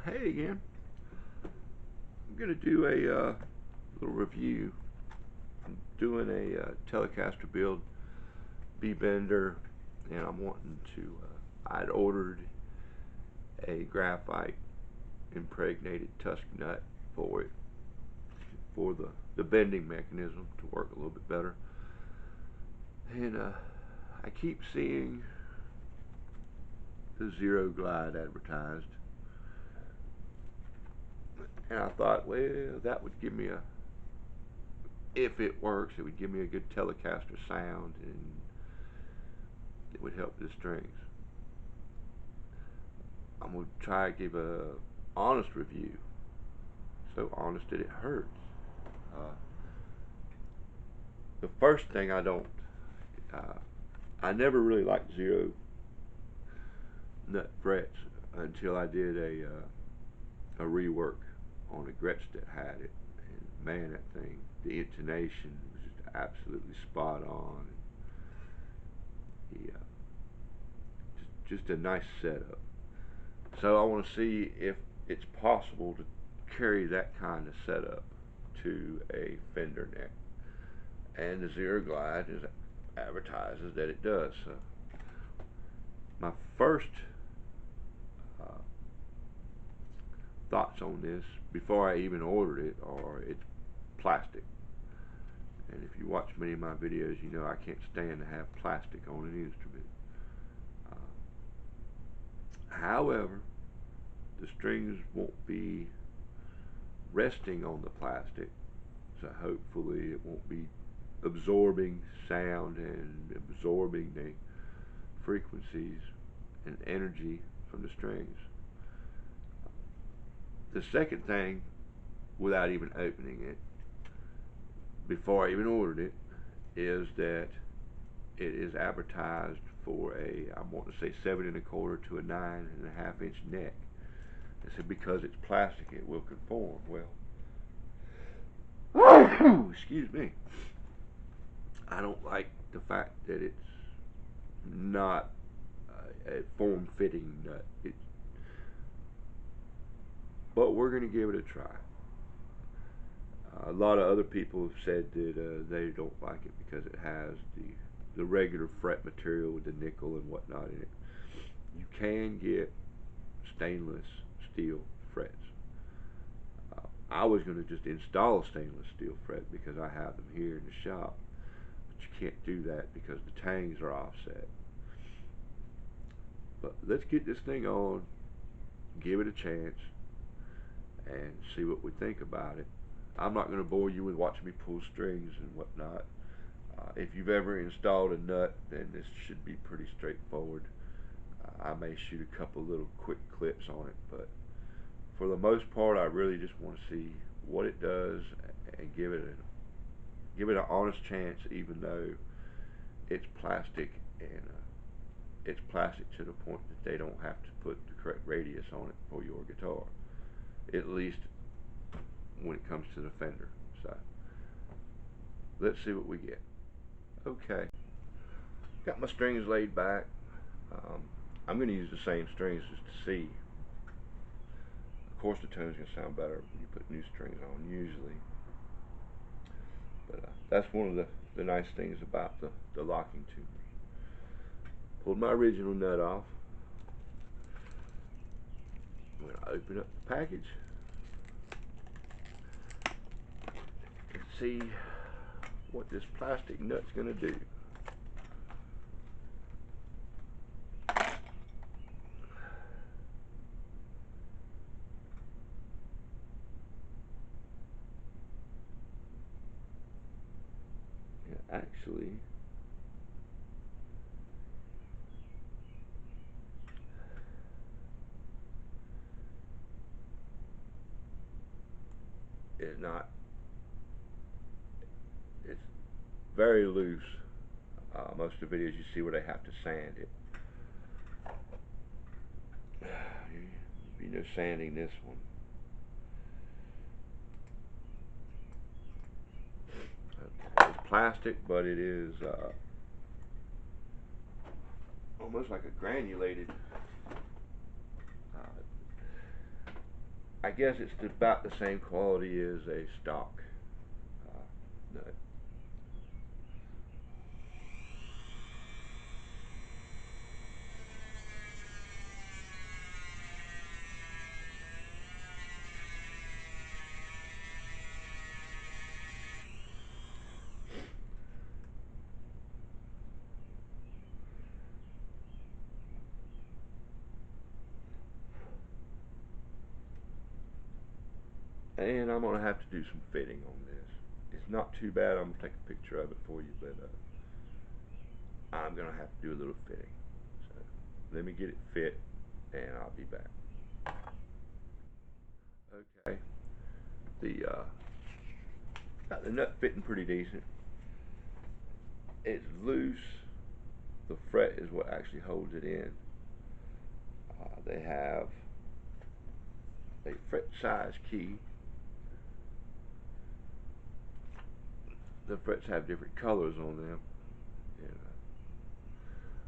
Hey again. I'm going to do a little review. I'm doing a Telecaster build, B-bender, and I'm wanting to, I'd ordered a graphite impregnated tusk nut for it, for the bending mechanism to work a little bit better. And I keep seeing the ZeroGlide advertised. And I thought, well, that would give me if it works, it would give me a good Telecaster sound and it would help the strings. I'm going to try to give a honest review. So honest that it hurts. The first thing I never really liked zero nut frets until I did a rework on a Gretsch that had it, and man, that thing, the intonation was just absolutely spot on. Just a nice setup. So I want to see if it's possible to carry that kind of setup to a Fender neck, and the ZeroGlide advertises that it does. So my first thoughts on this before I even ordered it are it's plastic. And if you watch many of my videos, you know I can't stand to have plastic on an instrument. However, the strings won't be resting on the plastic, so hopefully it won't be absorbing sound and absorbing the frequencies and energy from the strings. The second thing, without even opening it, before I even ordered it, is that it is advertised for I want to say 7 1/4 to a 9 1/2 inch neck. They said because it's plastic, it will conform. Well, excuse me. I don't like the fact that it's not a form-fitting nut. But we're going to give it a try. A lot of other people have said that they don't like it because it has the regular fret material with the nickel and whatnot in it. You can get stainless steel frets. I was going to just install a stainless steel fret because I have them here in the shop, but you can't do that because the tangs are offset. But let's get this thing on, give it a chance, and see what we think about it. I'm not going to bore you with watching me pull strings and whatnot. If you've ever installed a nut, then this should be pretty straightforward. I may shoot a couple little quick clips on it, but for the most part, I really just want to see what it does and give it an honest chance, even though it's plastic, and it's plastic to the point that they don't have to put the correct radius on it for your guitar, at least when it comes to the Fender. So let's see what we get. Okay, got my strings laid back. I'm going to use the same strings just to see. Of course, the tone's going to sound better when you put new strings on, usually. But that's one of the nice things about the locking tuners. Pulled my original nut off. I'm going to open up the package and see what this plastic nut's going to do. Actually, it's not. It's very loose. Most of the videos you see where they have to sand it. Be no sanding this one. Okay, it's plastic, but it is almost like a granulated I guess it's about the same quality as a stock nut. And I'm going to have to do some fitting on this. It's not too bad. I'm going to take a picture of it for you, but I'm going to have to do a little fitting. So let me get it fit, and I'll be back. Okay. Got the nut fitting pretty decent. It's loose. The fret is what actually holds it in. They have a fret size key. The frets have different colors on them. And,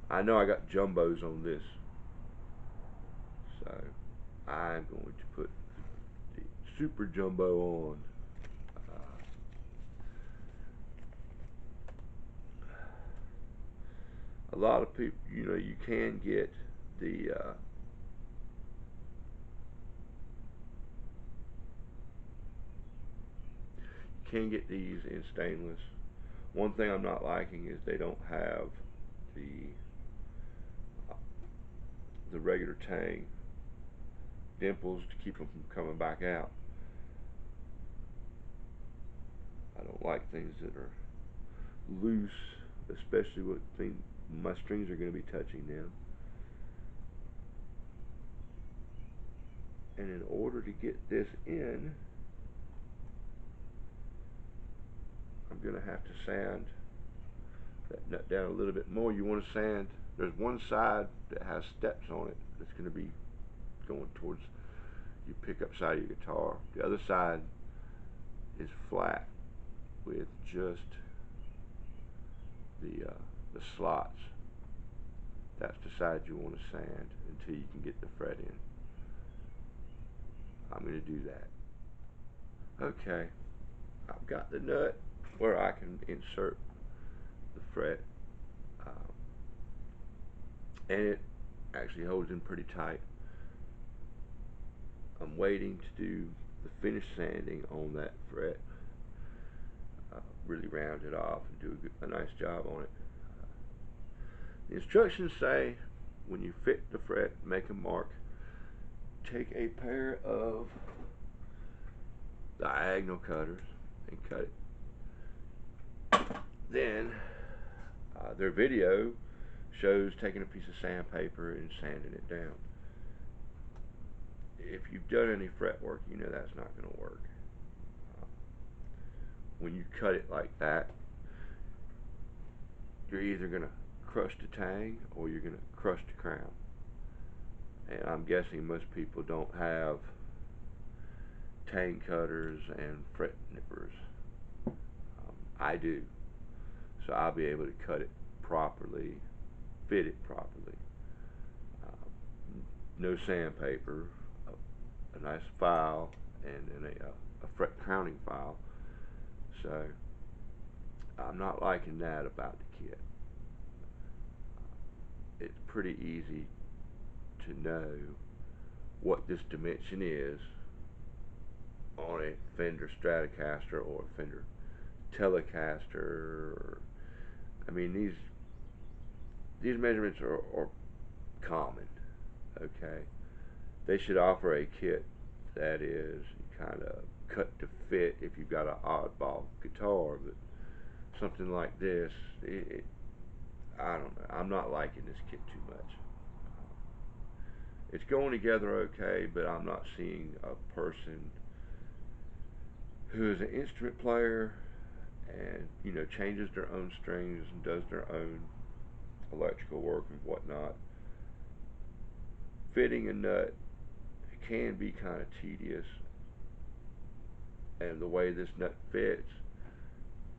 I know I got jumbos on this, so I'm going to put the super jumbo on. A lot of people, you can get the these in stainless. One thing I'm not liking is they don't have the regular tang dimples to keep them from coming back out. I don't like things that are loose, especially when my strings are going to be touching them. And in order to get this in, I'm going to have to sand that nut down a little bit more. You want to sand, there's one side that has steps on it that's going to be going towards your pickup side of your guitar. The other side is flat with just the slots. That's the side you want to sand until you can get the fret in. I'm going to do that. Okay, I've got the nut where I can insert the fret, and it actually holds in pretty tight. I'm waiting to do the finish sanding on that fret, really round it off and do a nice job on it. The instructions say when you fit the fret, make a mark, take a pair of diagonal cutters and cut it. Then their video shows taking a piece of sandpaper and sanding it down. If you've done any fret work, you know that's not going to work. When you cut it like that, you're either going to crush the tang or you're going to crush the crown. And I'm guessing most people don't have tang cutters and fret nippers. I do. So I'll be able to cut it properly, fit it properly. No sandpaper, a nice file, and then a fret crowning file. So I'm not liking that about the kit. It's pretty easy to know what this dimension is on a Fender Stratocaster or a Fender Telecaster. I mean, these measurements are common. Okay, they should offer a kit that is kind of cut to fit if you've got an oddball guitar, but something like this, I don't know. I'm not liking this kit too much. It's going together okay, but I'm not seeing a person who is an instrument player and changes their own strings and does their own electrical work and whatnot. Fitting a nut can be kind of tedious, and the way this nut fits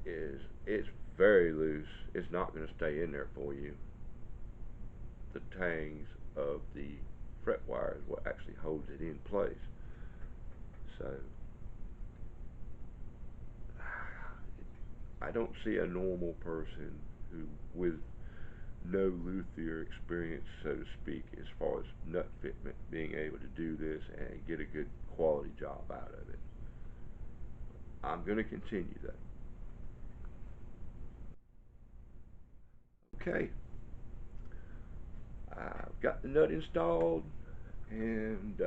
is it's very loose. It's not going to stay in there for you. The tangs of the fret wire is what actually holds it in place. So I don't see a normal person who, with no luthier experience, so to speak, as far as nut fitment, being able to do this and get a good quality job out of it. I'm going to continue that. Okay, I've got the nut installed and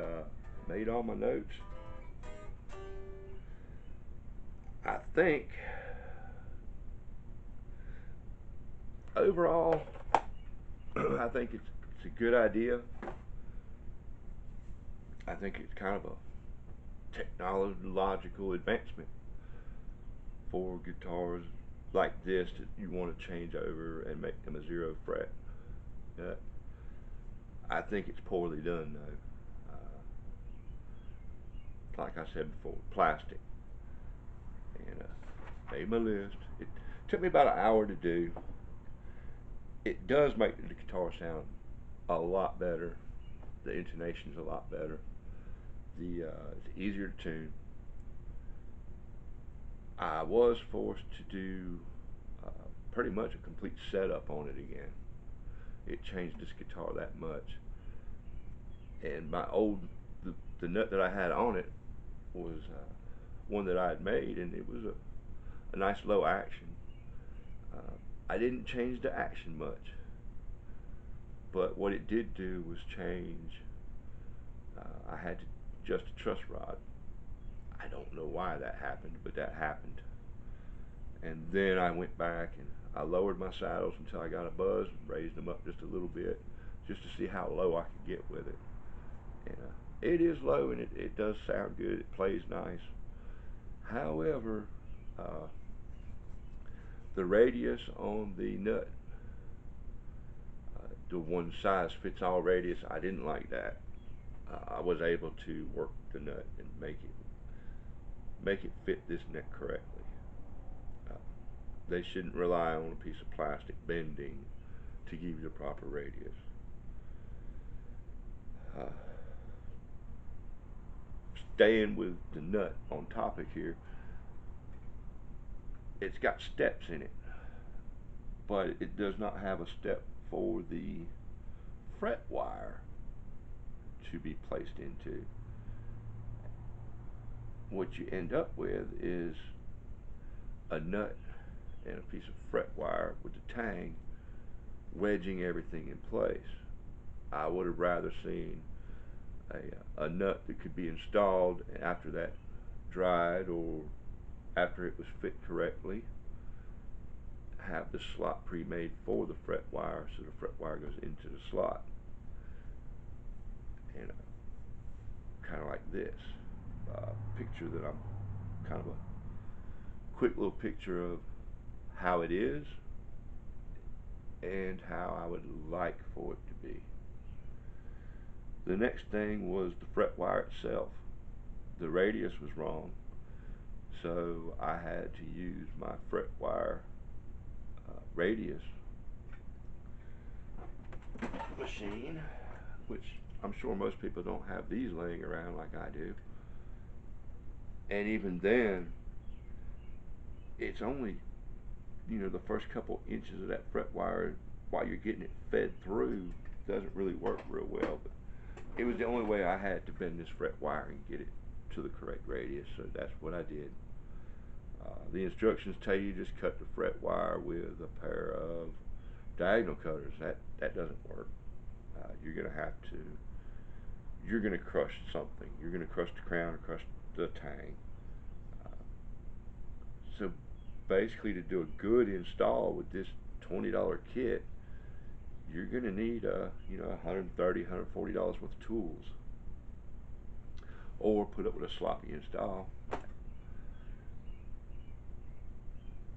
made all my notes. I think overall, I think it's a good idea. I think it's kind of a technological advancement for guitars like this that you want to change over and make them a 0 fret. I think it's poorly done though. Like I said before, plastic. And made my list. It took me about an hour to do. It does make the guitar sound a lot better. The intonation's a lot better. It's easier to tune. I was forced to do pretty much a complete setup on it again. It changed this guitar that much. And the nut that I had on it was one that I had made, and it was a nice low action. I didn't change the action much, but what it did do was change. I had to adjust the truss rod. I don't know why that happened, but that happened. And then I went back and I lowered my saddles until I got a buzz and raised them up just a little bit, just to see how low I could get with it. And it is low, and it does sound good. It plays nice. However, the radius on the nut, the one size fits all radius, I didn't like that. I was able to work the nut and make it fit this neck correctly. They shouldn't rely on a piece of plastic bending to give you the proper radius. Staying with the nut on topic here, it's got steps in it, but it does not have a step for the fret wire to be placed into. What you end up with is a nut and a piece of fret wire with the tang wedging everything in place. I would have rather seen a nut that could be installed after that dried, or after it was fit correctly, have the slot pre-made for the fret wire, so the fret wire goes into the slot. And kind of like this picture that I'm kind of a quick little picture of how it is and how I would like for it to be. The next thing was the fret wire itself. The radius was wrong, so I had to use my fret wire radius machine, which I'm sure most people don't have these laying around like I do. And even then, it's only, the first couple inches of that fret wire while you're getting it fed through doesn't really work real well. But it was the only way I had to bend this fret wire and get it to the correct radius, so that's what I did. The instructions tell you just cut the fret wire with a pair of diagonal cutters. That doesn't work. You're gonna crush something. You're gonna crush the crown or crush the tang. So basically, to do a good install with this $20 kit, you're gonna need $130, $140 worth of tools, or put up with a sloppy install.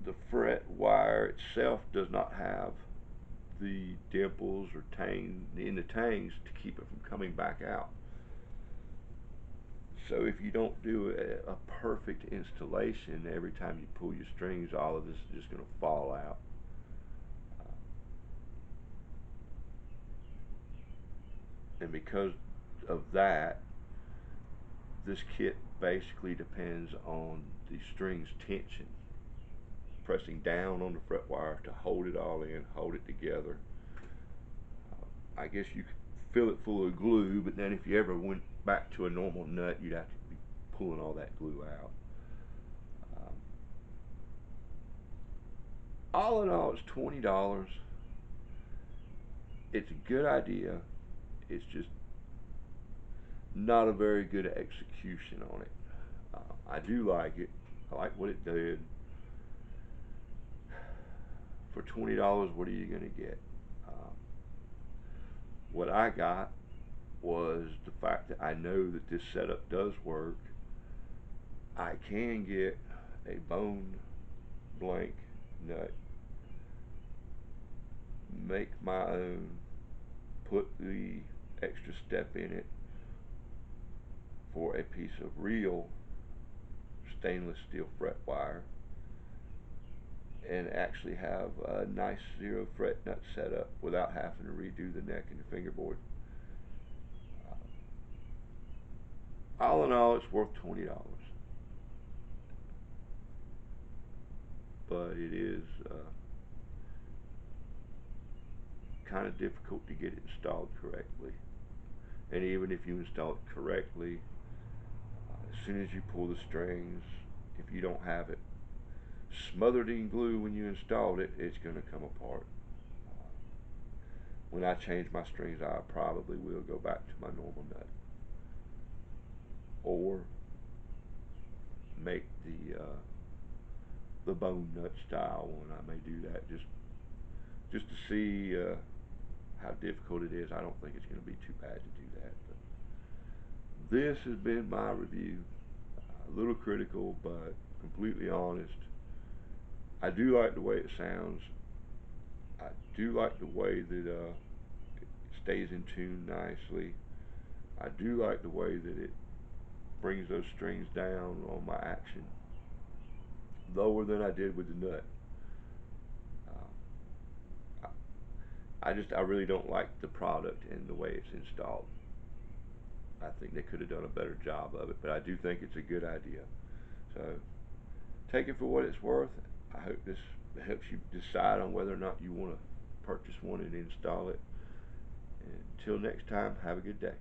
The fret wire itself does not have the dimples or tang in the tangs to keep it from coming back out. So if you don't do a perfect installation, every time you pull your strings, all of this is just going to fall out. And because of that, this kit basically depends on the string's tension. Pressing down on the fret wire to hold it all in, hold it together. I guess you could fill it full of glue, but then if you ever went back to a normal nut, you'd have to be pulling all that glue out. All in all, it's $20. It's a good idea. It's just not a very good execution on it. I do like it. I like what it did. For $20, what are you going to get? What I got was the fact that I know that this setup does work. I can get a bone blank nut, make my own, put the extra step in it for a piece of real stainless steel fret wire, and actually have a nice 0 fret nut setup without having to redo the neck and the fingerboard. All in all, it's worth $20, but it is kind of difficult to get it installed correctly. And even if you install it correctly, as soon as you pull the strings, if you don't have it smothered in glue when you installed it, it's going to come apart. When I change my strings, I probably will go back to my normal nut, or make the bone nut style one. I may do that just to see how difficult it is. I don't think it's going to be too bad to do that. But this has been my review. A little critical, but completely honest. I do like the way it sounds. I do like the way that it stays in tune nicely. I do like the way that it brings those strings down on my action lower than I did with the nut. I really don't like the product and the way it's installed. I think they could have done a better job of it, but I do think it's a good idea. So take it for what it's worth. I hope this helps you decide on whether or not you want to purchase one and install it. Until next time, have a good day.